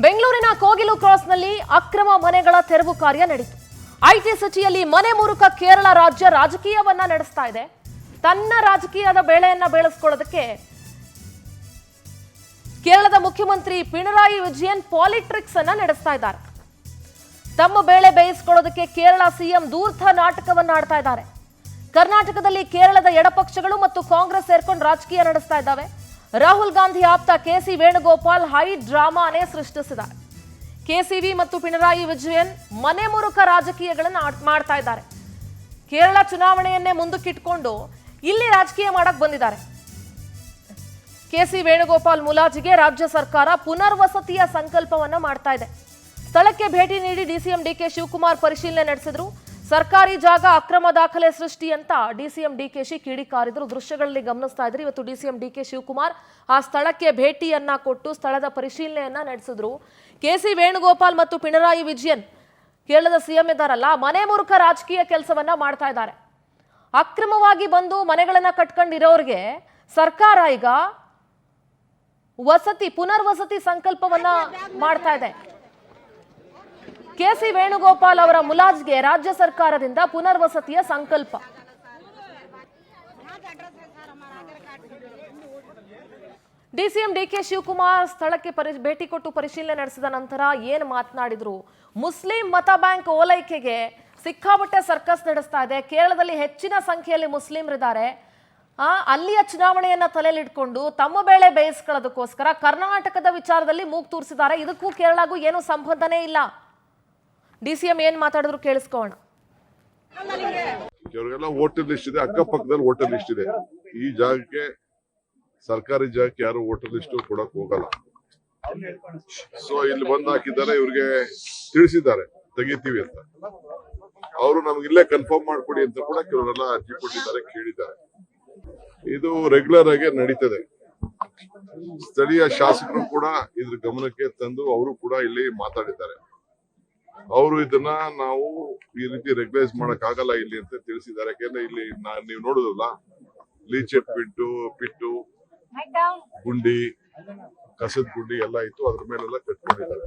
ಬೆಂಗಳೂರಿನ ಕೋಗಿಲು ಕ್ರಾಸ್ನಲ್ಲಿ ಅಕ್ರಮ ಮನೆಗಳ ತೆರವು ಕಾರ್ಯ ನಡೆಯಿತು. ಐಟಿ ಸಿಟಿಯಲ್ಲಿ ಮನೆ ಮುರುಕ ಕೇರಳ ರಾಜ್ಯ ರಾಜಕೀಯವನ್ನ ನಡೆಸ್ತಾ ಇದೆ. ತನ್ನ ರಾಜಕೀಯದ ಬೇಳೆಯನ್ನ ಬೇಳಿಸಿಕೊಳ್ಳೋದಕ್ಕೆ ಕೇರಳದ ಮುಖ್ಯಮಂತ್ರಿ ಪಿಣರಾಯಿ ವಿಜಯನ್ ಪಾಲಿಟ್ರಿಕ್ಸ್ ಅನ್ನ ನಡೆಸ್ತಾ ಇದ್ದಾರೆ. ತಮ್ಮ ಬೇಳೆ ಬೇಯಿಸಿಕೊಳ್ಳೋದಕ್ಕೆ ಕೇರಳ ಸಿಎಂ ಧೂರ್ತ ನಾಟಕವನ್ನ ಆಡ್ತಾ ಇದ್ದಾರೆ. ಕರ್ನಾಟಕದಲ್ಲಿ ಕೇರಳದ ಎಡಪಕ್ಷಗಳು ಮತ್ತು ಕಾಂಗ್ರೆಸ್ ಸೇರ್ಕೊಂಡು ರಾಜಕೀಯ ನಡೆಸ್ತಾ ಇದ್ದಾವೆ. ರಾಹುಲ್ ಗಾಂಧಿ ಆಪ್ತ ಕೆಸಿ ವೇಣುಗೋಪಾಲ್ ಹೈ ಡ್ರಾಮಾನೇ ಸೃಷ್ಟಿಸಿದ್ದಾರೆ. ಕೆಸಿವಿ ಮತ್ತು ಪಿಣರಾಯಿ ವಿಜಯನ್ ಮನೆ ಮುರುಕ ರಾಜಕೀಯಗಳನ್ನು ಮಾಡ್ತಾ ಇದ್ದಾರೆ. ಕೇರಳ ಚುನಾವಣೆಯನ್ನೇ ಮುಂದಕ್ಕಿಟ್ಕೊಂಡು ಇಲ್ಲಿ ರಾಜಕೀಯ ಮಾಡಕ್ ಬಂದಿದ್ದಾರೆ. ಕೆಸಿ ವೇಣುಗೋಪಾಲ್ ಮುಲಾಜಿಗೆ ರಾಜ್ಯ ಸರ್ಕಾರ ಪುನರ್ವಸತಿಯ ಸಂಕಲ್ಪವನ್ನ ಮಾಡ್ತಾ ಇದೆ. ಸ್ಥಳಕ್ಕೆ ಭೇಟಿ ನೀಡಿ ಡಿಸಿಎಂ ಡಿಕೆ ಶಿವಕುಮಾರ್ ಪರಿಶೀಲನೆ ನಡೆಸಿದ್ರು. ಸರ್ಕಾರಿ ಜಾಗ ಅಕ್ರಮ ದಾಖಲೆ ಸೃಷ್ಟಿ ಅಂತ ಡಿಸಿಎಂ ಡಿಕೆಶಿ ಕಿಡಿಕಾರಿದ್ರು. ದೃಶ್ಯಗಳಲ್ಲಿ ಗಮನಿಸ್ತಾ ಇದ್ರು. ಇವತ್ತು ಡಿಸಿಎಂ ಡಿಕೆ ಶಿವಕುಮಾರ್ ಆ ಸ್ಥಳಕ್ಕೆ ಭೇಟಿಯನ್ನ ಕೊಟ್ಟು ಸ್ಥಳದ ಪರಿಶೀಲನೆಯನ್ನ ನಡೆಸಿದ್ರು. ಕೆಸಿ ವೇಣುಗೋಪಾಲ್ ಮತ್ತು ಪಿಣರಾಯಿ ವಿಜಯನ್ ಕೇರಳದ ಸಿಎಂ ಇದ್ದಾರಲ್ಲ, ಮನೆ ಮುರುಕ ರಾಜಕೀಯ ಕೆಲಸವನ್ನ ಮಾಡ್ತಾ ಇದ್ದಾರೆ. ಅಕ್ರಮವಾಗಿ ಬಂದು ಮನೆಗಳನ್ನ ಕಟ್ಕೊಂಡಿರೋರಿಗೆ ಸರ್ಕಾರ ಈಗ ಪುನರ್ವಸತಿ ಸಂಕಲ್ಪವನ್ನ ಮಾಡ್ತಾ ಇದೆ. ಕೆಸಿ ವೇಣುಗೋಪಾಲ್ ಅವರ ಮುಲಾಜ್ಗೆ ರಾಜ್ಯ ಸರ್ಕಾರದಿಂದ ಪುನರ್ವಸತಿಯ ಸಂಕಲ್ಪ. ಡಿಸಿಎಂ ಡಿಕೆ ಶಿವಕುಮಾರ್ ಸ್ಥಳಕ್ಕೆ ಭೇಟಿ ಕೊಟ್ಟು ಪರಿಶೀಲನೆ ನಡೆಸಿದ ನಂತರ ಏನು ಮಾತನಾಡಿದ್ರು? ಮುಸ್ಲಿಂ ಮತ ಬ್ಯಾಂಕ್ ಓಲೈಕೆಗೆ ಸಿಕ್ಕಾಪಟ್ಟೆ ಸರ್ಕಸ್ ನಡೆಸ್ತಾ ಇದೆ. ಕೇರಳದಲ್ಲಿ ಹೆಚ್ಚಿನ ಸಂಖ್ಯೆಯಲ್ಲಿ ಮುಸ್ಲಿಮರಿದ್ದಾರೆ. ಅಲ್ಲಿಯ ಚುನಾವಣೆಯನ್ನ ತಲೆಯಲ್ಲಿಟ್ಕೊಂಡು ತಮ್ಮ ಬೇಳೆ ಬೇಯಿಸ್ಕೊಳ್ಳೋದಕ್ಕೋಸ್ಕರ ಕರ್ನಾಟಕದ ವಿಚಾರದಲ್ಲಿ ಮೂಗು ತೂರಿಸಿದ್ದಾರೆ. ಇದಕ್ಕೂ ಕೇರಳಗೂ ಏನು ಸಂಬಂಧನೇ ಇಲ್ಲ. ಡಿಸಿಎಂ ಏನ್ ಮಾತಾಡಿದ್ರು ಕೇಳಿಸ್ಕೋಣ. ಇವರಿಗೆಲ್ಲ ವೋಟರ್ ಲಿಸ್ಟ್ ಇದೆ, ಅಕ್ಕಪಕ್ಕದಲ್ಲಿ ವೋಟರ್ ಲಿಸ್ಟ್ ಇದೆ. ಈ ಜಾಗಕ್ಕೆ ಸರ್ಕಾರಿ ಜಾಗಕ್ಕೆ ಯಾರು ವೋಟರ್ ಲಿಸ್ಟ್ ಕೊಡಕ್ ಹೋಗಲ್ಲ. ಸೊ ಇಲ್ಲಿ ಬಂದ್ ಹಾಕಿದ್ದಾರೆ, ಇವ್ರಿಗೆ ತಿಳಿಸಿದ್ದಾರೆ ತೆಗಿತೀವಿ ಅಂತ. ಅವರು ನಮ್ಗೆ ಇಲ್ಲೇ ಕನ್ಫರ್ಮ್ ಮಾಡ್ಕೊಡಿ ಅಂತ ಕೂಡ ಕೆಲವರೆಲ್ಲ ಅರ್ಜಿ ಕೊಟ್ಟಿದ್ದಾರೆ, ಕೇಳಿದ್ದಾರೆ. ಇದು ರೆಗ್ಯುಲರ್ ಆಗಿ ನಡೀತದೆ. ಸ್ಥಳೀಯ ಶಾಸಕರು ಕೂಡ ಇದ್ರ ಗಮನಕ್ಕೆ ತಂದು ಅವರು ಕೂಡ ಇಲ್ಲಿ ಮಾತಾಡಿದ್ದಾರೆ. ಅವರು ಇದನ್ನ ನಾವು ಈ ರೀತಿ ರೆಗ್ಯುಲೈಸ್ ಮಾಡಕ್ ಆಗಲ್ಲ ಇಲ್ಲಿ ಅಂತ ತಿಳಿಸಿದ್ದಾರೆ. ಯಾಕೆಂದ್ರೆ ಇಲ್ಲಿ ನೀವು ನೋಡುದಲ್ಲ, ಲೀಚೆ ಪಿಟ್ಟು ಗುಂಡಿ, ಕಸದ ಗುಂಡಿ ಎಲ್ಲ ಇತ್ತು, ಅದ್ರ ಮೇಲೆಲ್ಲ ಕಟ್ಕೊಂಡಿದ್ದಾರೆ.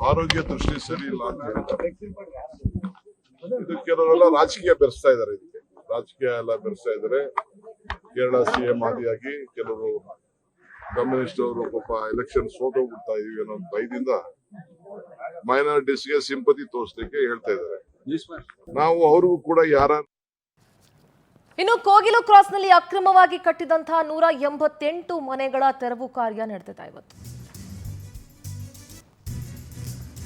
ಆರೋಗ್ಯ ದೃಷ್ಟಿ ಸರಿ ಇಲ್ಲ ಅಂತ ಹೇಳ್ತಾರೆ. ಇದು ಕೆಲವರೆಲ್ಲ ರಾಜಕೀಯ ಬೆರೆಸ್ತಾ ಇದ್ದಾರೆ. ಇದಕ್ಕೆ ರಾಜಕೀಯ ಎಲ್ಲ ಬೆರೆಸ್ತಾ ಇದ್ದಾರೆ. ಕೇರಳ ಸಿಎಂ ಆದಿಯಾಗಿ ಕೆಲವರು ಕಮ್ಯುನಿಸ್ಟ್ ಅವರು ಪಾಪ ಎಲೆಕ್ಷನ್ ಸೋತೋಗ್ಬಿಡ್ತಾ ಇದೀವಿ ಅನ್ನೋ ಭಯದಿಂದ ಮೈನಾರಿಟೀಸ್ಗೆ ಸಿಂಪತಿ ತೋರಿಸಲಿಕ್ಕೆ ಹೇಳ್ತಾ ಇದ್ದಾರೆ. ನಾವು ಅವ್ರಿಗೂ ಕೂಡ ಇನ್ನು ಕೋಗಿಲು ಕ್ರಾಸ್ನಲ್ಲಿ ಅಕ್ರಮವಾಗಿ ಕಟ್ಟಿದಂತಹ 188 ಮನೆಗಳ ತೆರವು ಕಾರ್ಯ ನಡೆದಿದೆ. ಇವತ್ತು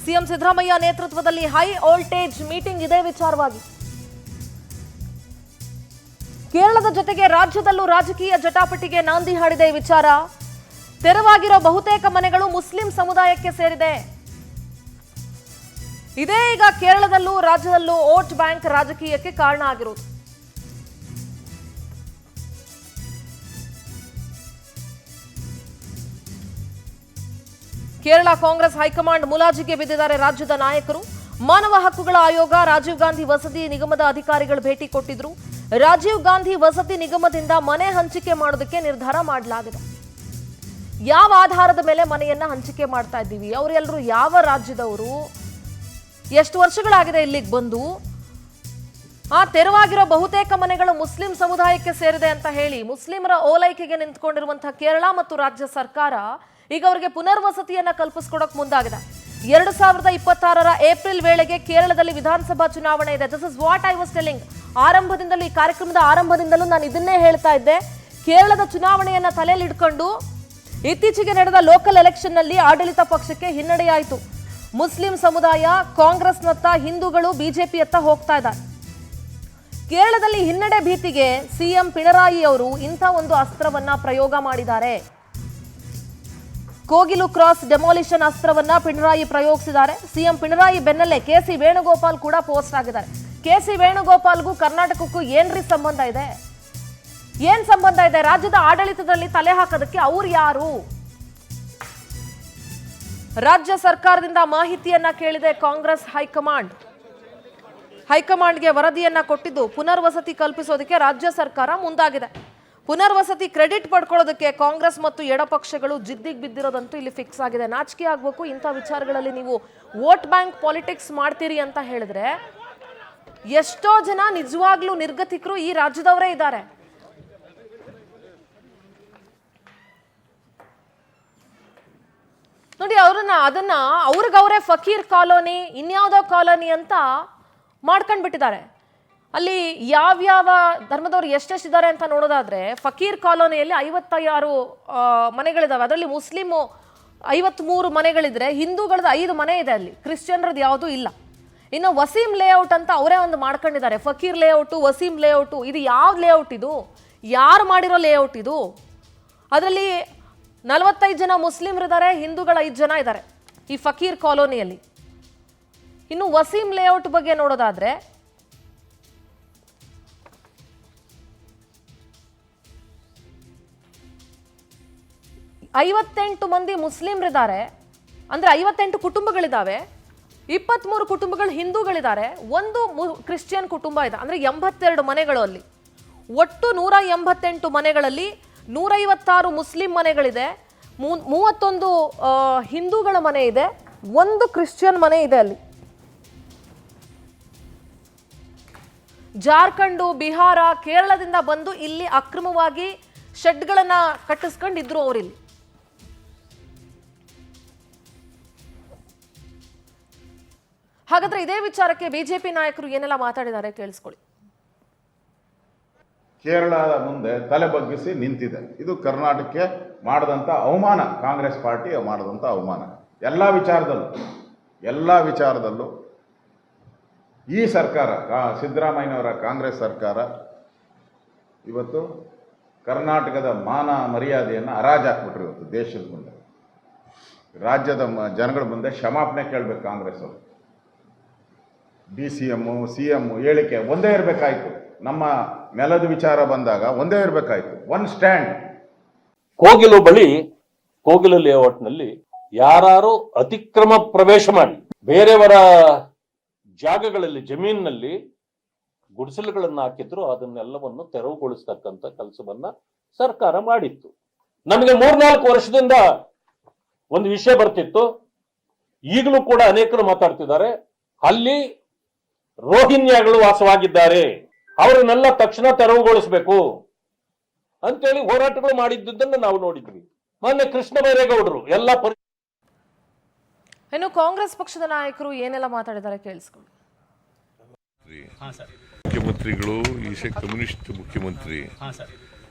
ಸಿಎಂ ಸಿದ್ದರಾಮಯ್ಯ ನೇತೃತ್ವದಲ್ಲಿ ಹೈ ವೋಲ್ಟೇಜ್ ಮೀಟಿಂಗ್ ಇದೇ ವಿಚಾರವಾಗಿ. ಕೇರಳದ ಜೊತೆಗೆ ರಾಜ್ಯದಲ್ಲೂ ರಾಜಕೀಯ ಜಟಾಪಟಿಗೆ ನಾಂದಿ ಹಾಡಿದೆ ಈ ವಿಚಾರ. ತೆರವಾಗಿರೋ ಬಹುತೇಕ ಮನೆಗಳು ಮುಸ್ಲಿಂ ಸಮುದಾಯಕ್ಕೆ ಸೇರಿದೆ. ಇದೇ ಈಗ ಕೇರಳದಲ್ಲೂ ರಾಜ್ಯದಲ್ಲೂ ವೋಟ್ ಬ್ಯಾಂಕ್ ರಾಜಕೀಯಕ್ಕೆ ಕಾರಣ ಆಗಿರುವುದು. ಕೇರಳ ಕಾಂಗ್ರೆಸ್ ಹೈಕಮಾಂಡ್ ಮುಲಾಜಿಗೆ ಬಿದ್ದಿದ್ದಾರೆ ರಾಜ್ಯದ ನಾಯಕರು. ಮಾನವ ಹಕ್ಕುಗಳ ಆಯೋಗ, ರಾಜೀವ್ ಗಾಂಧಿ ವಸತಿ ನಿಗಮದ ಅಧಿಕಾರಿಗಳು ಭೇಟಿ ಕೊಟ್ಟಿದ್ರು. ರಾಜೀವ್ ಗಾಂಧಿ ವಸತಿ ನಿಗಮದಿಂದ ಮನೆ ಹಂಚಿಕೆ ಮಾಡೋದಕ್ಕೆ ನಿರ್ಧಾರ ಮಾಡಲಾಗಿದೆ. ಯಾವ ಆಧಾರದ ಮೇಲೆ ಮನೆಯನ್ನ ಹಂಚಿಕೆ ಮಾಡ್ತಾ ಇದ್ದೀವಿ, ಅವರೆಲ್ಲರೂ ಯಾವ ರಾಜ್ಯದವರು, ಎಷ್ಟು ವರ್ಷಗಳಾಗಿದೆ ಇಲ್ಲಿಗೆ ಬಂದು, ತೆರವಾಗಿರೋ ಬಹುತೇಕ ಮನೆಗಳು ಮುಸ್ಲಿಂ ಸಮುದಾಯಕ್ಕೆ ಸೇರಿದೆ ಅಂತ ಹೇಳಿ ಮುಸ್ಲಿಮರ ಓಲೈಕೆಗೆ ನಿಂತ್ಕೊಂಡಿರುವಂತಹ ಕೇರಳ ಮತ್ತು ರಾಜ್ಯ ಸರ್ಕಾರ ಈಗ ಅವರಿಗೆ ಪುನರ್ವಸತಿಯನ್ನ ಕಲ್ಪಿಸ್ಕೊಡಕ್ ಮುಂದಾಗಿದೆ. 2026ರ ಏಪ್ರಿಲ್ ವೇಳೆಗೆ ಕೇರಳದಲ್ಲಿ ವಿಧಾನಸಭಾ ಚುನಾವಣೆ ಇದೆ. This is what I was telling. ಆರಂಭದಿಂದಲೂ, ಈ ಕಾರ್ಯಕ್ರಮದ ಆರಂಭದಿಂದಲೂ ನಾನು ಇದನ್ನೇ ಹೇಳ್ತಾ ಇದ್ದೆ. ಕೇರಳದ ಚುನಾವಣೆಯನ್ನ ತಲೆಯಲ್ಲಿ ಇಟ್ಕೊಂಡು ಇತ್ತೀಚೆಗೆ ನಡೆದ ಲೋಕಲ್ ಎಲೆಕ್ಷನ್ ನಲ್ಲಿ ಆಡಳಿತ ಪಕ್ಷಕ್ಕೆ ಹಿನ್ನಡೆಯಾಯಿತು. ಮುಸ್ಲಿಂ ಸಮುದಾಯ ಕಾಂಗ್ರೆಸ್ನತ್ತ, ಹಿಂದೂಗಳು ಬಿಜೆಪಿಯತ್ತ ಹೋಗ್ತಾ ಇದ್ದಾರೆ. ಕೇರಳದಲ್ಲಿ ಹಿನ್ನಡೆ ಭೀತಿಗೆ ಸಿಎಂ ಪಿಣರಾಯಿ ಅವರು ಇಂಥ ಒಂದು ಅಸ್ತ್ರವನ್ನ ಪ್ರಯೋಗ ಮಾಡಿದ್ದಾರೆ. ಕೋಗಿಲು ಕ್ರಾಸ್ ಡೆಮಾಲಿಷನ್ ಅಸ್ತ್ರವನ್ನ ಪಿಣರಾಯಿ ಪ್ರಯೋಗಿಸಿದ್ದಾರೆ. ಸಿಎಂ ಪಿಣರಾಯಿ ಬೆನ್ನಲ್ಲೇ ಕೆಸಿ ವೇಣುಗೋಪಾಲ್ ಕೂಡ ಪೋಸ್ಟ್ ಆಗಿದ್ದಾರೆ. ಕೆಸಿ ವೇಣುಗೋಪಾಲ್ಗೂ ಕರ್ನಾಟಕಕ್ಕೂ ಏನ್ರಿ ಸಂಬಂಧ ಇದೆ? ಏನ್ ಸಂಬಂಧ ಇದೆ? ರಾಜ್ಯದ ಆಡಳಿತದಲ್ಲಿ ತಲೆ ಹಾಕೋದಕ್ಕೆ ಅವ್ರು ಯಾರು? ರಾಜ್ಯ ಸರ್ಕಾರದಿಂದ ಮಾಹಿತಿಯನ್ನ ಕೇಳಿದೆ ಕಾಂಗ್ರೆಸ್ ಹೈಕಮಾಂಡ್. ಹೈಕಮಾಂಡ್ಗೆ ವರದಿಯನ್ನ ಕೊಟ್ಟಿದ್ದು ಪುನರ್ವಸತಿ ಕಲ್ಪಿಸೋದಕ್ಕೆ ರಾಜ್ಯ ಸರ್ಕಾರ ಮುಂದಾಗಿದೆ. ಪುನರ್ವಸತಿ ಕ್ರೆಡಿಟ್ ಪಡ್ಕೊಳ್ಳೋದಕ್ಕೆ ಕಾಂಗ್ರೆಸ್ ಮತ್ತು ಎಡಪಕ್ಷಗಳು ಜಿದ್ದಿಗೆ ಬಿದ್ದಿರೋದಂತೂ ಇಲ್ಲಿ ಫಿಕ್ಸ್ ಆಗಿದೆ. ನಾಚಿಕೆ ಆಗ್ಬೇಕು ಇಂಥ ವಿಚಾರಗಳಲ್ಲಿ ನೀವು ವೋಟ್ ಬ್ಯಾಂಕ್ ಪಾಲಿಟಿಕ್ಸ್ ಮಾಡ್ತೀರಿ ಅಂತ ಹೇಳಿದ್ರೆ. ಎಷ್ಟೋ ಜನ ನಿಜವಾಗ್ಲೂ ನಿರ್ಗತಿಕರು ಈ ರಾಜ್ಯದವರೇ ಇದ್ದಾರೆ. ನೋಡಿ, ಅದನ್ನ ಅವ್ರಿಗವರೇ ಫಕೀರ್ ಕಾಲೋನಿ, ಇನ್ಯಾವುದೋ ಕಾಲೋನಿ ಅಂತ ಮಾಡ್ಕೊಂಡ್ಬಿಟ್ಟಿದ್ದಾರೆ. ಅಲ್ಲಿ ಯಾವ್ಯಾವ ಧರ್ಮದವ್ರು ಎಷ್ಟೆಷ್ಟಿದ್ದಾರೆ ಅಂತ ನೋಡೋದಾದ್ರೆ, ಫಕೀರ್ ಕಾಲೋನಿಯಲ್ಲಿ 56 ಮನೆಗಳಿದಾವೆ. ಅದರಲ್ಲಿ ಮುಸ್ಲಿಂ 53 ಮನೆಗಳಿದ್ರೆ, ಹಿಂದೂಗಳದ್ದು 5 ಮನೆ ಇದೆ, ಅಲ್ಲಿ ಕ್ರಿಶ್ಚಿಯನ್ರದ್ದು ಯಾವುದೂ ಇಲ್ಲ. ಇನ್ನು ವಸೀಂ ಲೇಔಟ್ ಅಂತ ಅವರೇ ಒಂದು ಮಾಡ್ಕೊಂಡಿದ್ದಾರೆ. ಫಕೀರ್ ಲೇಔಟು, ವಸೀಂ ಲೇಔಟು, ಇದು ಯಾವ ಲೇಔಟ್? ಇದು ಯಾರು ಮಾಡಿರೋ ಲೇಔಟ್ ಇದು? ಅದರಲ್ಲಿ 45 ಜನ ಮುಸ್ಲಿಮ್ರಿದ್ದಾರೆ, ಹಿಂದೂಗಳ 5 ಜನ ಇದ್ದಾರೆ ಈ ಫಕೀರ್ ಕಾಲೋನಿಯಲ್ಲಿ. ಇನ್ನು ವಸೀಂ ಲೇಔಟ್ ಬಗ್ಗೆ ನೋಡೋದಾದ್ರೆ, 58 ಮಂದಿ ಮುಸ್ಲಿಮ್ರಿದ್ದಾರೆ, ಅಂದ್ರೆ 58 ಕುಟುಂಬಗಳಿದ್ದಾವೆ. 23 ಕುಟುಂಬಗಳು ಹಿಂದೂಗಳಿದ್ದಾರೆ, ಒಂದು ಕ್ರಿಶ್ಚಿಯನ್ ಕುಟುಂಬ ಇದೆ. ಅಂದ್ರೆ 82 ಮನೆಗಳು ಅಲ್ಲಿ. ಒಟ್ಟು 188 ಮನೆಗಳಲ್ಲಿ 156 ಮುಸ್ಲಿಂ ಮನೆಗಳಿದೆ, 31 ಹಿಂದೂಗಳ ಮನೆ ಇದೆ, ಒಂದು ಕ್ರಿಶ್ಚಿಯನ್ ಮನೆ ಇದೆ ಅಲ್ಲಿ. ಜಾರ್ಖಂಡ್, ಬಿಹಾರ, ಕೇರಳದಿಂದ ಬಂದು ಇಲ್ಲಿ ಅಕ್ರಮವಾಗಿ ಶೆಡ್ಗಳನ್ನ ಕಟ್ಟಿಸ್ಕೊಂಡಿದ್ರು ಅವರಿಲ್ಲಿ. ಹಾಗಾದ್ರೆ ಇದೇ ವಿಚಾರಕ್ಕೆ ಬಿಜೆಪಿ ನಾಯಕರು ಏನೆಲ್ಲ ಮಾತಾಡಿದ್ದಾರೆ ಕೇಳಿಸ್ಕೊಳ್ಳಿ. ಕೇರಳದ ಮುಂದೆ ತಲೆ ಬಗ್ಗಿಸಿ ನಿಂತಿದೆ. ಇದು ಕರ್ನಾಟಕಕ್ಕೆ ಮಾಡಿದಂಥ ಅವಮಾನ, ಕಾಂಗ್ರೆಸ್ ಪಾರ್ಟಿ ಮಾಡಿದಂಥ ಅವಮಾನ. ಎಲ್ಲ ವಿಚಾರದಲ್ಲೂ ಈ ಸರ್ಕಾರ, ಸಿದ್ದರಾಮಯ್ಯನವರ ಕಾಂಗ್ರೆಸ್ ಸರ್ಕಾರ ಇವತ್ತು ಕರ್ನಾಟಕದ ಮಾನ ಮರ್ಯಾದೆಯನ್ನು ಹರಾಜಾಕ್ಬಿಟ್ರು. ಇವತ್ತು ದೇಶದ ಮುಂದೆ, ರಾಜ್ಯದ ಜನಗಳ ಮುಂದೆ ಕ್ಷಮಾಪಣೆ ಕೇಳಬೇಕು ಕಾಂಗ್ರೆಸ್ ಅವರು. DCM, CM ಹೇಳಿಕೆ ಒಂದೇ ಇರಬೇಕಾಯ್ತು. ನಮ್ಮ ನೆಲದ ವಿಚಾರ ಬಂದಾಗ ಒಂದೇ ಇರಬೇಕಾಯ್ತು, ಒನ್ ಸ್ಟ್ಯಾಂಡ್. ಕೋಗಿಲು ಬಳಿ, ಕೋಗಿಲು ಲೇಔಟ್ನಲ್ಲಿ ಯಾರು ಅತಿಕ್ರಮ ಪ್ರವೇಶ ಮಾಡಿ ಬೇರೆಯವರ ಜಾಗಗಳಲ್ಲಿ, ಜಮೀನಿನಲ್ಲಿ ಗುಡಿಸಲುಗಳನ್ನು ಹಾಕಿದ್ರು, ಅದನ್ನೆಲ್ಲವನ್ನು ತೆರವುಗೊಳಿಸ್ತಕ್ಕಂಥ ಕೆಲಸವನ್ನ ಸರ್ಕಾರ ಮಾಡಿತ್ತು. ನಮಗೆ 3-4 ವರ್ಷದಿಂದ ಒಂದು ವಿಷಯ ಬರ್ತಿತ್ತು, ಈಗಲೂ ಕೂಡ ಅನೇಕರು ಮಾತಾಡ್ತಿದ್ದಾರೆ, ಅಲ್ಲಿ ರೋಹಿಂಗ್ಯಾಗಳು ವಾಸವಾಗಿದ್ದಾರೆ, ಅವರನ್ನೆಲ್ಲ ತಕ್ಷಣ ತೆರವುಗೊಳಿಸಬೇಕು ಅಂತೇಳಿ ಹೋರಾಟಗಳು ಮಾಡಿದ್ದನ್ನು ನಾವು ನೋಡಿದ್ವಿ. ಮೊನ್ನೆ ಕೃಷ್ಣ ಬೈರೇಗೌಡರು ಎಲ್ಲ ಇನ್ನು ಕಾಂಗ್ರೆಸ್ ಪಕ್ಷದ ನಾಯಕರು ಏನೆಲ್ಲ ಮಾತಾಡಿದ್ದಾರೆ ಕೇಳಿಸ್ಕೊಳ್ಳಿ. ಮುಖ್ಯಮಂತ್ರಿಗಳು ಈಸೆ ಕಮ್ಯುನಿಸ್ಟ್ ಮುಖ್ಯಮಂತ್ರಿ,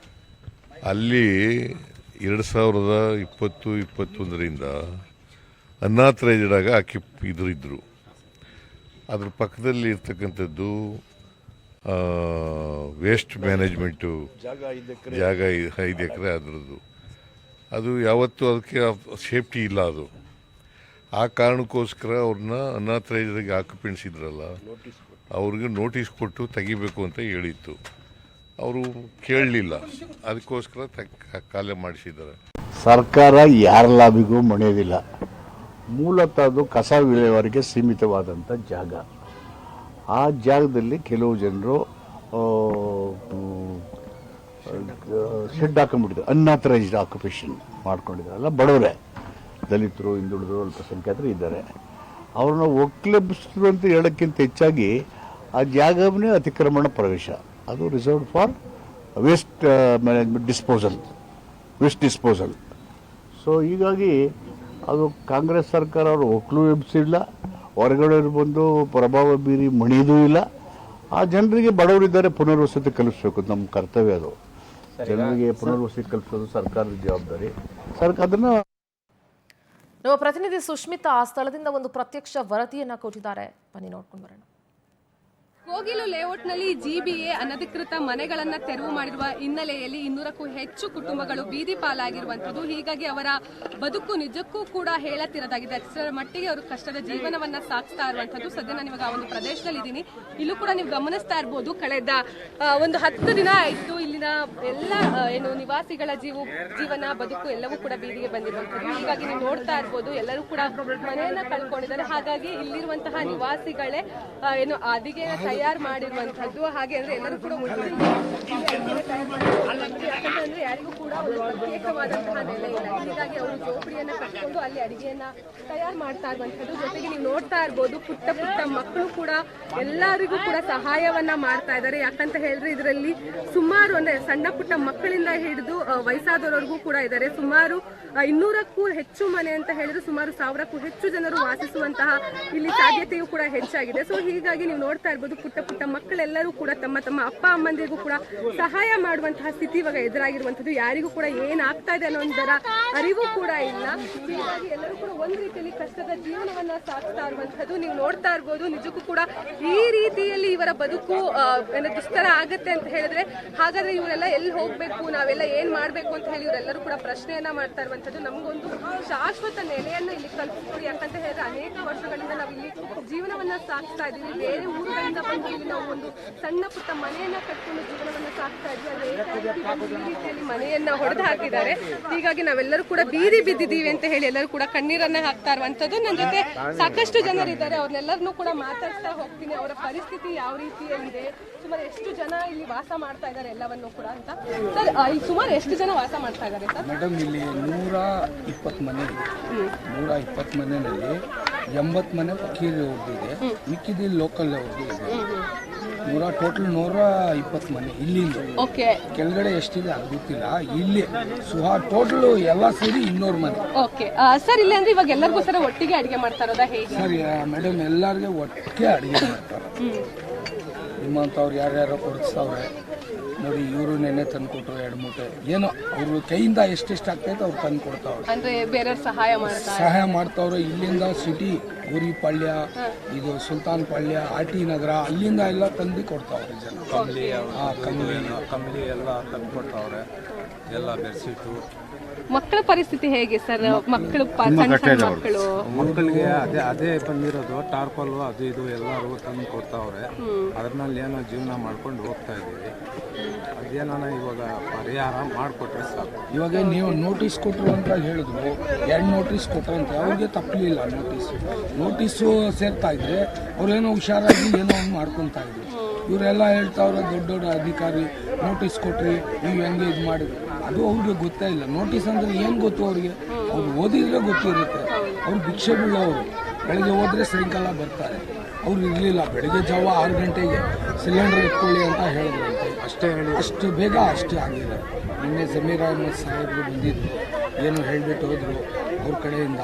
ಅಲ್ಲಿ 2020-21ರಿಂದ ಅನ್ನಾಥರೈಸ್ಡ್ ಇದ್ರು. ಅದ್ರ ಪಕ್ಕದಲ್ಲಿ ಇರ್ತಕ್ಕಂಥದ್ದು ವೇಸ್ಟ್ ಮ್ಯಾನೇಜ್ಮೆಂಟು ಜಾಗ 5 ಎಕರೆ ಅದರದ್ದು. ಅದು ಯಾವತ್ತೂ ಅದಕ್ಕೆ ಸೇಫ್ಟಿ ಇಲ್ಲ. ಅದು ಆ ಕಾರಣಕ್ಕೋಸ್ಕರ ಅವ್ರನ್ನ ಅನ್ನಾಥರೈಸ್ಡ್ಗೆ ಆಕ್ಯುಪೆಂಟ್ಸ್ ಇದ್ರಲ್ಲ, ಅವ್ರಿಗೆ ನೋಟಿಸ್ ಕೊಟ್ಟು ತೆಗಿಬೇಕು ಅಂತ ಹೇಳಿತ್ತು. ಅವರು ಕೇಳಲಿಲ್ಲ, ಅದಕ್ಕೋಸ್ಕರ ಖಾಲಿ ಮಾಡಿಸಿದ್ದಾರೆ. ಸರ್ಕಾರ ಯಾರ ಲಾಬಿಗೂ ಮಣಿಯೋದಿಲ್ಲ. ಮೂಲತಃ ಅದು ಕಸ ವಿಲೇವಾರಿಗೆ ಸೀಮಿತವಾದಂಥ ಜಾಗ. ಆ ಜಾಗದಲ್ಲಿ ಕೆಲವು ಜನರು ಶೆಡ್ ಹಾಕೊಂಡ್ಬಿಟ್ಟಿದ್ದಾರೆ, ಅನ್ಆಥರೈಸ್ಡ್ ಆಕ್ಯುಪೇಷನ್ ಮಾಡ್ಕೊಂಡಿದ್ದಾರಲ್ಲ. ಬಡವರೇ, ದಲಿತರು, ಹಿಂದುಳಿದರು, ಅಲ್ಪಸಂಖ್ಯಾತರು ಇದ್ದಾರೆ. ಅವ್ರನ್ನ ಒಕ್ಲೆಬ್ಬಿಸಿದ್ರು ಅಂತ ಹೇಳೋಕ್ಕಿಂತ ಹೆಚ್ಚಾಗಿ ಆ ಜಾಗವನ್ನೇ ಅತಿಕ್ರಮಣ ಪ್ರವೇಶ. ಅದು reserved for waste management disposal. So ಹೀಗಾಗಿ ಅದು ಕಾಂಗ್ರೆಸ್ ಸರ್ಕಾರ ಅವರು ಒಕ್ಕಲು ಎಬ್ಸಿಲ್ಲ, ಹೊರಗಡೆ ಬಂದು ಪ್ರಭಾವ ಬೀರಿ ಮಣಿಯೋದೂ ಇಲ್ಲ. ಆ ಜನರಿಗೆ, ಬಡವರಿದ್ದಾರೆ, ಪುನರ್ವಸತಿ ಕಲ್ಪಿಸಬೇಕು, ನಮ್ಮ ಕರ್ತವ್ಯ ಅದು. ಜನರಿಗೆ ಪುನರ್ವಸತಿ ಕಲ್ಪಿಸೋದು ಸರ್ಕಾರದ ಜವಾಬ್ದಾರಿ. ಅದನ್ನ ನಮ್ಮ ಪ್ರತಿನಿಧಿ ಸುಷ್ಮಿತಾ ಆ ಸ್ಥಳದಿಂದ ಒಂದು ಪ್ರತ್ಯಕ್ಷ ವರದಿಯನ್ನ ಕೊಟ್ಟಿದ್ದಾರೆ, ಬನ್ನಿ ನೋಡ್ಕೊಂಡು ಬರೋಣ. ಕೋಗಿಲು ಲೇಔಟ್ನಲ್ಲಿ GBA ಅನಧಿಕೃತ ಮನೆಗಳನ್ನ ತೆರವು ಮಾಡಿರುವ ಹಿನ್ನೆಲೆಯಲ್ಲಿ 200ಕ್ಕೂ ಹೆಚ್ಚು ಕುಟುಂಬಗಳು ಬೀದಿ ಪಾಲಾಗಿರುವಂತದ್ದು. ಹೀಗಾಗಿ ಅವರ ಬದುಕು ನಿಜಕ್ಕೂ ಕೂಡ ಹೇಳತಿರೋದಾಗಿದೆ. ಅಷ್ಟರ ಮಟ್ಟಿಗೆ ಅವರು ಕಷ್ಟದ ಜೀವನವನ್ನ ಸಾಗಿಸ್ತಾ ಇರುವಂತದ್ದು. ಸದ್ಯ ನಾನು ಇವಾಗ ಒಂದು ಪ್ರದೇಶದಲ್ಲಿ ಇದ್ದೀನಿ. ಇಲ್ಲೂ ಕೂಡ ನೀವು ಗಮನಿಸ್ತಾ ಇರಬಹುದು, ಕಳೆದ ಒಂದು 10 ದಿನ ಆಯ್ತು ಇಲ್ಲಿನ ಎಲ್ಲ ನಿವಾಸಿಗಳ ಜೀವನ ಬದುಕು ಎಲ್ಲವೂ ಕೂಡ ಬೀದಿಗೆ ಬಂದಿರುವಂತದ್ದು. ಹೀಗಾಗಿ ನೀವು ನೋಡ್ತಾ ಇರಬಹುದು, ಎಲ್ಲರೂ ಕೂಡ ಮನೆಯನ್ನ ಕಳ್ಕೊಂಡಿದ್ದಾರೆ. ಹಾಗಾಗಿ ಇಲ್ಲಿರುವಂತಹ ನಿವಾಸಿಗಳೇ ಅದಿಗೆ ತಯಾರು ಮಾಡಿರುವಂತದ್ದು. ಹಾಗೆ ಅಂದ್ರೆ ಎಲ್ಲರೂ ಕೂಡ ಯಾಕಂತಂದ್ರೆ ಯಾರಿಗೂ ಕೂಡ ಒಂದು ಪ್ರತ್ಯೇಕವಾದಂತಹ ನೆಲೆ ಇಲ್ಲ. ಹೀಗಾಗಿ ಅವರು ಜೋಪಡಿಯನ್ನ ಕಟ್ಕೊಂಡು ಅಲ್ಲಿ ಅಡಿಗೆಯನ್ನ ತಯಾರು ಮಾಡ್ತಾ ಇರುವಂತದ್ದು. ಜೊತೆಗೆ ನೀವು ನೋಡ್ತಾ ಇರ್ಬೋದು ಪುಟ್ಟ ಪುಟ್ಟ ಮಕ್ಕಳು ಕೂಡ ಎಲ್ಲರಿಗೂ ಕೂಡ ಸಹಾಯವನ್ನ ಮಾಡ್ತಾ ಇದ್ದಾರೆ. ಯಾಕಂತ ಹೇಳಿದ್ರೆ ಇದರಲ್ಲಿ ಸುಮಾರು ಅಂದ್ರೆ ಸಣ್ಣ ಪುಟ್ಟ ಮಕ್ಕಳಿಂದ ಹಿಡಿದು ವಯಸ್ಸಾದವರೆಗೂ ಕೂಡ ಇದ್ದಾರೆ. ಸುಮಾರು 200ಕ್ಕೂ ಹೆಚ್ಚು ಮನೆ ಅಂತ ಹೇಳಿದ್ರೆ ಸುಮಾರು 1000ಕ್ಕೂ ಹೆಚ್ಚು ಜನರು ವಾಸಿಸುವಂತಹ ಇಲ್ಲಿ ಸಾಧ್ಯತೆಯೂ ಕೂಡ ಹೆಚ್ಚಾಗಿದೆ. ಸೊ ಹೀಗಾಗಿ ನೀವು ನೋಡ್ತಾ ಇರ್ಬೋದು ಪುಟ್ಟ ಪುಟ್ಟ ಮಕ್ಕಳೆಲ್ಲರೂ ಕೂಡ ತಮ್ಮ ತಮ್ಮ ಅಪ್ಪ ಅಮ್ಮಂದಿರಿಗೂ ಕೂಡ ಸಹಾಯ ಮಾಡುವಂತಹ ಸ್ಥಿತಿ ಇವಾಗ ಎದುರಾಗಿರುವಂತದ್ದು. ಯಾರಿಗೂ ಕೂಡ ಏನಾಗ್ತಾ ಇದೆ ಅನ್ನೋದರ ಅರಿವು ಕೂಡ ಇಲ್ಲ. ಹೀಗಾಗಿ ಎಲ್ಲರೂ ಕೂಡ ಒಂದು ರೀತಿಯಲ್ಲಿ ಕಷ್ಟದ ಜೀವನವನ್ನ ಸಾಗಿಸ್ತಾ ಇರುವಂತದ್ದು ನೀವು ನೋಡ್ತಾ ಇರ್ಬೋದು. ನಿಜಕ್ಕೂ ಕೂಡ ಈ ರೀತಿಯಲ್ಲಿ ಇವರ ಬದುಕು ದುಸ್ತರ ಆಗತ್ತೆ ಅಂತ ಹೇಳಿದ್ರೆ ಹಾಗಾದ್ರೆ ಇವರೆಲ್ಲ ಎಲ್ಲಿ ಹೋಗ್ಬೇಕು, ನಾವೆಲ್ಲ ಏನ್ ಮಾಡ್ಬೇಕು ಅಂತ ಹೇಳಿ ಇವರೆಲ್ಲರೂ ಕೂಡ ಪ್ರಶ್ನೆಯನ್ನ ಮಾಡ್ತಾ ಇರುವಂತದ್ದು. ನಮಗೊಂದು ಶಾಶ್ವತ ನೆಲೆಯನ್ನ ಇಲ್ಲಿ ಕಲ್ಪಿಸ್ತೀವಿ. ಯಾಕಂತ ಹೇಳಿದ್ರೆ ಅನೇಕ ವರ್ಷಗಳಿಂದ ನಾವು ಇಲ್ಲಿ ಜೀವನವನ್ನ ಸಾಗಿಸ್ತಾ ಇದೀವಿ. ಬೇರೆ ಊರುಗಳಿಂದ ಬಂದು ಇಲ್ಲಿ ನಾವು ಒಂದು ಸಣ್ಣ ಪುಟ್ಟ ಮನೆಯನ್ನ ಕಟ್ಕೊಂಡು ಜೀವನವನ್ನ ಸಾಗಿಸ್ತಾ ಇದ್ವಿ. ಅದೇ ಈ ರೀತಿಯಲ್ಲಿ ಮನೆಯನ್ನ ಹೊಡೆದು ಹಾಕಿದ್ದಾರೆ. ಹೀಗಾಗಿ ನಾವೆಲ್ಲರೂ ಕೂಡ ಬೀದಿ ಬಿದ್ದಿದ್ದೀವಿ ಅಂತ ಹೇಳಿ ಎಲ್ಲರೂ ಕೂಡ ಕಣ್ಣೀರನ್ನ ಹಾಕ್ತಾ ಇರುವಂತದ್ದು. ನನ್ನ ಜೊತೆ ಸಾಕಷ್ಟು ಜನರಿದ್ದಾರೆ, ಅವ್ರನ್ನೆಲ್ಲರನ್ನೂ ಕೂಡ ಮಾತಾಡ್ತಾ ಹೋಗ್ತೀನಿ. ಅವರ ಪರಿಸ್ಥಿತಿ ಯಾವ ರೀತಿಯಲ್ಲಿದೆ, ಸುಮಾರು ಎಷ್ಟು ಜನ ಇಲ್ಲಿ ವಾಸ ಮಾಡ್ತಾ ಇದ್ದಾರೆ ಎಲ್ಲವನ್ನೂ ಕೂಡ ಅಂತ. ಸರ್ ಇಲ್ಲಿ ಸುಮಾರು ಎಷ್ಟು ಜನ ವಾಸ ಮಾಡ್ತಾ ಇದ್ದಾರೆ ಸರ್? ಮೇಡಮ್ ಇಲ್ಲಿ 120 ಮನೆ ಇದೆ. 120 ಮನೆಯಲ್ಲಿ 80 ಮನೆ ಫಕೀರ್ ಅವ್ರದ್ದಿದೆ, ಮಿಕ್ಕಿದ ಲೋಕಲ್ ಅವ್ರದ್ದು ಇದೆ. ಟೋಟಲ್ 120 ಮನೆ ಇಲ್ಲಿಂದ. ಓಕೆ, ಕೆಳಗಡೆ ಎಷ್ಟಿದೆ ಅದು ಗೊತ್ತಿಲ್ಲ. ಇಲ್ಲಿ ಟೋಟಲ್ ಎಲ್ಲ ಸೇರಿ 200 ಮನೆ. ಓಕೆ ಸರ್, ಇಲ್ಲಿ ಅಂದ್ರೆ ಇವಾಗ ಎಲ್ಲರಿಗೋಸ್ಕರ ಒಟ್ಟಿಗೆ ಅಡಿಗೆ ಮಾಡ್ತಾ ಇರೋದಾ ಹೇಗೆ? ಸರಿ ಮೇಡಮ್, ಎಲ್ಲರಿಗೆ ಒಟ್ಟಿಗೆ ಅಡುಗೆ ಮಾಡ್ತಾರೆ. ನಿಮ್ಮಂಥವ್ರು ಯಾರ್ಯಾರೋ ಕೊಡಿಸ್ತಾವ್ರೆ ನೋಡಿ. ಇವರು ನೆನ್ನೆ ತಂದು ಕೊಟ್ಟರು 2 ಮೂಟೆ. ಏನೋ ಅವ್ರ ಕೈಯಿಂದ ಎಷ್ಟೆಷ್ಟು ಆಗ್ತೈತೆ ಅವ್ರು ತಂದು ಕೊಡ್ತಾವ್ರೆ. ಅಂದ್ರೆ ಬೇರೆಯವ್ರು ಸಹಾಯ ಮಾಡ್ತಾವ್ರೆ. ಇಲ್ಲಿಂದ ಸಿಟಿ ಊರಿಪಾಳ್ಯ, ಇದು ಸುಲ್ತಾನ್ ಪಾಳ್ಯ, ಆರ್ ಟಿ ನಗರ, ಅಲ್ಲಿಂದ ಎಲ್ಲ ತಂದು ಕೊಡ್ತಾವ್ರೆ ಜನ. ಕಂಬಳಿ ಎಲ್ಲ ತಂದು ಕೊಡ್ತಾವ್ರೆ. ಎಲ್ಲ ಬೆಡ್ಶೀಟು. ಮಕ್ಕಳ ಪರಿಸ್ಥಿತಿ ಹೇಗೆ ಸರ್? ಮಕ್ಕಳು ಮಕ್ಕಳಿಗೆ ಅದೇ ಬಂದಿರೋದು ಟಾರ್ಪಲ್ ಅದು ಇದು ಎಲ್ಲರೂ ತಂದು ಕೊಡ್ತಾವ್ರೆ. ಅದ್ರಲ್ಲಿ ಏನೋ ಜೀವನ ಮಾಡ್ಕೊಂಡು ಹೋಗ್ತಾ ಇದ್ದೀವಿ. ಅದೇನೋ ಇವಾಗ ಪರಿಹಾರ ಮಾಡಿಕೊಟ್ರೆ ಸಾಕು. ಇವಾಗ ನೀವು ನೋಟಿಸ್ ಕೊಟ್ಟರು ಅಂತ ಹೇಳಿದ್ರು, 2 ನೋಟಿಸ್ ಕೊಟ್ಟರು ಅಂತ ಅವ್ರಿಗೆ ತಪ್ಪಲಿಲ್ಲ. ನೋಟಿಸು ಸೇರ್ತಾ ಇದ್ರೆ ಅವ್ರೇನೋ ಹುಷಾರಾಗಿ ಏನೋ ಒಂದು ಮಾಡ್ಕೊತಾ ಇದ್ರು. ಇವರೆಲ್ಲ ಹೇಳ್ತಾವ್ರೆ ದೊಡ್ಡ ದೊಡ್ಡ ಅಧಿಕಾರಿ ನೋಟಿಸ್ ಕೊಟ್ರಿ, ನೀವು ಹೆಂಗೆ ಇದು ಮಾಡಿದ್ರಿ. ಅದು ಅವ್ರಿಗೆ ಗೊತ್ತೇ ಇಲ್ಲ. ನೋಟಿಸ್ ಅಂದ್ರೆ ಏನು ಗೊತ್ತು ಅವ್ರಿಗೆ? ಅವ್ರು ಓದಿದ್ರೆ ಗೊತ್ತಿರುತ್ತೆ. ಅವ್ರು ಭಿಕ್ಷೆ ಬೀಳೋರು, ಬೆಳಗ್ಗೆ ಹೋದ್ರೆ ಸಾಯಂಕಾಲ ಬರ್ತಾರೆ. ಅವ್ರು ಇರಲಿಲ್ಲ. ಬೆಳಗ್ಗೆ ಜಾವ 6 ಗಂಟೆಗೆ ಸಿಲಿಂಡರ್ ಎತ್ಕೊಳ್ಳಿ ಅಂತ ಹೇಳಿದ್ರಂತೆ. ಅಷ್ಟು ಬೇಗ ಅಷ್ಟೇ ಆಗಿದೆ. ನಿನ್ನೆ ಜಮೀರ್ ಅಹಮದ್ ಸಾಹೇಬ್ರು ಬಂದಿದ್ರು, ಏನು ಹೇಳ್ಬಿಟ್ಟು ಹೋದ್ರು ಅವ್ರ ಕಡೆಯಿಂದ.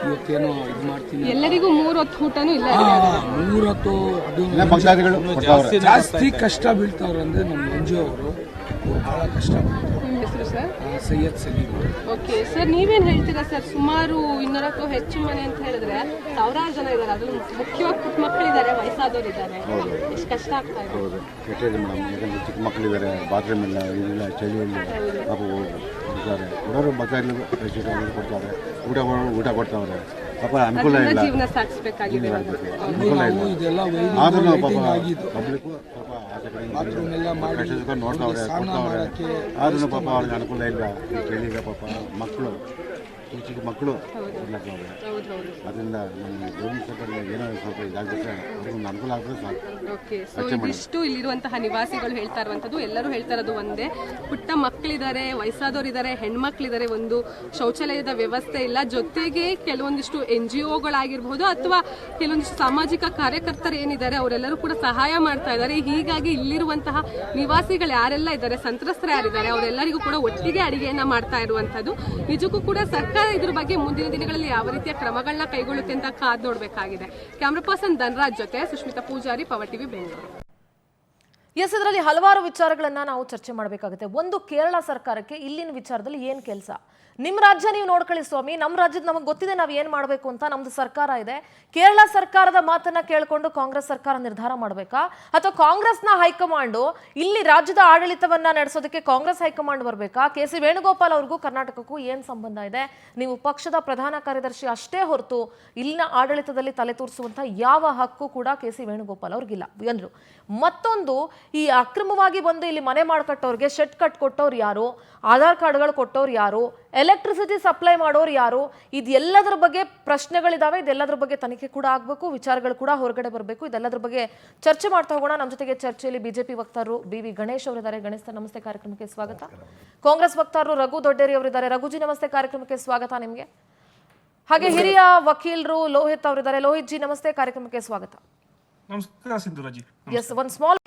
ಇವತ್ತೇನೋ ಇದು ಮಾಡ್ತೀನಿ, ಎಲ್ಲರಿಗೂ 3 ಹೊತ್ತು ಊಟನೂ ಇಲ್ಲ. 3 ಹೊತ್ತು ಅದು ಜಾಸ್ತಿ ಕಷ್ಟ ಬೀಳ್ತಾವ್ರೆ. ಅಂದ್ರೆ ನಮ್ಮ ಮಂಜು ಅವರು ಬಹಳ ಕಷ್ಟ ಬೀಳ್ತಾರೆ. ಹೆಸರು sir? Syed Salim. Okay sir, ನೀವೇನ್ ಹೇಳ್ತೀರಾ ಸರ್? ಸುಮಾರು 200ಕ್ಕೂ ಹೆಚ್ಚು ಮನೆ ಅಂತ ಹೇಳಿದ್ರೆ ಸಾವಿರಾರು ಜನ ಇದ್ದಾರೆ. ಅದ್ರಲ್ಲಿ ಮುಖ್ಯವಾಗಿ ಪುಟ್ಟ ಮಕ್ಕಳಿದ್ದಾರೆ, ವಯಸ್ಸಾದವರು ಇದ್ದಾರೆ. ಎಷ್ಟು ಕಷ್ಟ ಆಗ್ತಾ ಇದೆ? ಹೌದು, ಕೆಟ್ಟಿದೆ ಮೇಡಮ್. ಯಾಕಂದರೆ ಚಿಕ್ಕ ಮಕ್ಕಳಿದ್ದಾರೆ, ಬಾತ್ರೂಮ್ ಇಲ್ಲ, ಏನಿಲ್ಲ, ಚಳಿಯಲ್ಲಿ ಪಾಪ ಇದ್ದಾರೆ. ಕೊಡೋರು ಬಚಾಯಿಲ್ಲ, ಕೊಡ್ತಾರೆ. ಊಟ ಕೊಡ್ತಾವ್ರೆ. ಪಾಪ ಅನುಕೂಲ ಇಲ್ಲ, ಜೀವನ ಸಾಗಿಸ್ಬೇಕಾಗಿದೆ. ಇದೆಲ್ಲ ಆದ್ರೂ ಪಾಪ ಆಗಿದ್ದು ಪಬ್ಲಿಕ್ಕು ಪಾಪ ಆಚೆ ಕಡೆ ಬಾತ್ರೂಮ್ ಎಲ್ಲ ಮಾಡಿ ನೋಡ್ತಾವ್ರೆ, ಕೊಡ್ತಾವ್ರೆ. ಆದ್ರೂ ಪಾಪ ಅವ್ರಿಗೆ ಅನುಕೂಲ ಇಲ್ಲ. ಈ ಚಳಿಗೆ ಪಾಪ ಮಕ್ಕಳು, ಚಿಕ್ಕ ಚಿಕ್ಕ ಮಕ್ಕಳು ಇರ್ಲಕ್ಕವ್ರೆ. ಅದರಿಂದ ನಮ್ಮ ಗೌರ್ಮೆಂಟ್ ಸರ್ಕಾರ ಏನೋ ಸ್ವಲ್ಪ ಇದಾಗುತ್ತೆ, ಅವ್ರಿಗೆ ಅನುಕೂಲ ಆಗ್ತದೆ ಸಾಕು. ಓಕೆ, ಸೊ ಇದಿಷ್ಟು ಇಲ್ಲಿರುವಂತಹ ನಿವಾಸಿಗಳು ಹೇಳ್ತಾ ಇರುವಂತದ್ದು. ಎಲ್ಲರೂ ಹೇಳ್ತಾ ಇರೋದು ಒಂದೇ, ಪುಟ್ಟ ಮಕ್ಕಳಿದ್ದಾರೆ, ವಯಸ್ಸಾದವರು ಇದ್ದಾರೆ, ಹೆಣ್ಮಕ್ಳಿದ್ದಾರೆ, ಒಂದು ಶೌಚಾಲಯದ ವ್ಯವಸ್ಥೆ ಇಲ್ಲ. ಜೊತೆಗೆ ಕೆಲವೊಂದಿಷ್ಟು NGOಗಳಾಗಿರ್ಬೋದು ಅಥವಾ ಕೆಲವೊಂದಿಷ್ಟು ಸಾಮಾಜಿಕ ಕಾರ್ಯಕರ್ತರು ಏನಿದ್ದಾರೆ ಅವರೆಲ್ಲರೂ ಕೂಡ ಸಹಾಯ ಮಾಡ್ತಾ ಇದ್ದಾರೆ. ಹೀಗಾಗಿ ಇಲ್ಲಿರುವಂತಹ ನಿವಾಸಿಗಳು ಯಾರೆಲ್ಲ ಇದ್ದಾರೆ, ಸಂತ್ರಸ್ತರು ಯಾರಿದ್ದಾರೆ, ಅವರೆಲ್ಲರಿಗೂ ಕೂಡ ಒಟ್ಟಿಗೆ ಅಡಿಗೆಯನ್ನ ಮಾಡ್ತಾ ಇರುವಂತದ್ದು. ನಿಜಕ್ಕೂ ಕೂಡ ಸರ್ಕಾರ ಇದ್ರ ಬಗ್ಗೆ ಮುಂದಿನ ದಿನಗಳಲ್ಲಿ ಯಾವ ರೀತಿಯ ಕ್ರಮಗಳನ್ನ ಕೈಗೊಳ್ಳುತ್ತೆ ಅಂತ ಕಾದ್ ನೋಡ್ಬೇಕಾಗಿದೆ. ಕ್ಯಾಮ್ರಾ ಪರ್ಸನ್ ಧನರಾಜ್ ಜೊತೆ Sushmita Poojari, power TV, Bengaluru. Yes, ಇದರಲ್ಲಿ ಹಲವಾರು ವಿಚಾರಗಳನ್ನ ನಾವು ಚರ್ಚೆ ಮಾಡಬೇಕಾಗುತ್ತೆ. ಒಂದು, ಕೇರಳ ಸರ್ಕಾರಕ್ಕೆ ಇಲ್ಲಿನ ವಿಚಾರದಲ್ಲಿ ಏನ್ ಕೆಲಸ? ನಿಮ್ಮ ರಾಜ್ಯ ನೀವು ನೋಡ್ಕೊಳ್ಳಿ ಸ್ವಾಮಿ, ನಮ್ಮ ರಾಜ್ಯದ ನಮಗೆ ಗೊತ್ತಿದೆ ನಾವು ಏನು ಮಾಡಬೇಕು ಅಂತ. ನಮ್ದು ಸರ್ಕಾರ ಇದೆ. ಕೇರಳ ಸರ್ಕಾರದ ಮಾತನ್ನ ಕೇಳಿಕೊಂಡು ಕಾಂಗ್ರೆಸ್ ಸರ್ಕಾರ ನಿರ್ಧಾರ ಮಾಡಬೇಕಾ, ಅಥವಾ ಕಾಂಗ್ರೆಸ್ನ ಹೈಕಮಾಂಡು ಇಲ್ಲಿ ರಾಜ್ಯದ ಆಡಳಿತವನ್ನ ನಡೆಸೋದಕ್ಕೆ ಕಾಂಗ್ರೆಸ್ ಹೈಕಮಾಂಡ್ ಬರಬೇಕಾ? KC ವೇಣುಗೋಪಾಲ್ ಅವ್ರಿಗೂ ಕರ್ನಾಟಕಕ್ಕೂ ಏನು ಸಂಬಂಧ ಇದೆ? ನೀವು ಪಕ್ಷದ ಪ್ರಧಾನ ಕಾರ್ಯದರ್ಶಿ ಅಷ್ಟೇ ಹೊರತು ಇಲ್ಲಿನ ಆಡಳಿತದಲ್ಲಿ ತಲೆ ತೂರಿಸುವಂಥ ಯಾವ ಹಕ್ಕು ಕೂಡ KC ವೇಣುಗೋಪಾಲ್ ಅವ್ರಿಗಿಲ್ಲ ಎಂದ್ರು. ಮತ್ತೊಂದು, ಈ ಅಕ್ರಮವಾಗಿ ಬಂದು ಇಲ್ಲಿ ಮನೆ ಮಾಡ್ಕಟ್ಟವ್ರಿಗೆ ಶೆಡ್ ಕಟ್ಕೊಟ್ಟವ್ರು ಯಾರು, ಆಧಾರ್ ಕಾರ್ಡ್ಗಳು ಕೊಟ್ಟವ್ರು ಯಾರು, ಎಲೆಕ್ಟ್ರಿಸಿಟಿ ಸಪ್ಲೈ ಮಾಡೋರು ಯಾರು, ಇದೆಲ್ಲದರ ಬಗ್ಗೆ ಪ್ರಶ್ನೆಗಳಿದಾವೆ. ಇದೆಲ್ಲದರ ಬಗ್ಗೆ ತನಿಖೆ ಕೂಡ ಆಗಬೇಕು, ವಿಚಾರಗಳು ಕೂಡ ಹೊರಗಡೆ ಬರಬೇಕು. ಇದೆಲ್ಲದರ ಬಗ್ಗೆ ಚರ್ಚೆ ಮಾಡ್ತಾ ಹೋಗೋಣ. ನಮ್ಮ ಜೊತೆಗೆ ಚರ್ಚೆಯಲ್ಲಿ ಬಿಜೆಪಿ ವಕ್ತಾರರು BV ಗಣೇಶ್ ಅವರಿದ್ದಾರೆ. ಗಣೇಶ್ ಸರ್ ನಮಸ್ತೆ, ಕಾರ್ಯಕ್ರಮಕ್ಕೆ ಸ್ವಾಗತ. ಕಾಂಗ್ರೆಸ್ ವಕ್ತಾರರು ರಘು ದೊಡ್ಡೇರಿ ಅವರಿದ್ದಾರೆ. ರಘುಜಿ ನಮಸ್ತೆ, ಕಾರ್ಯಕ್ರಮಕ್ಕೆ ಸ್ವಾಗತ ನಿಮಗೆ. ಹಾಗೆ ಹಿರಿಯ ವಕೀಲರು ಲೋಹಿತ್ ಅವರಿದ್ದಾರೆ. ಲೋಹಿತ್ ಜಿ ನಮಸ್ತೆ, ಕಾರ್ಯಕ್ರಮಕ್ಕೆ ಸ್ವಾಗತ. ನಮಸ್ಕಾರ ಸಿಂಧುರಾಜಿ. ಎಸ್, ಒಂದು ಸ್ಮಾಲ್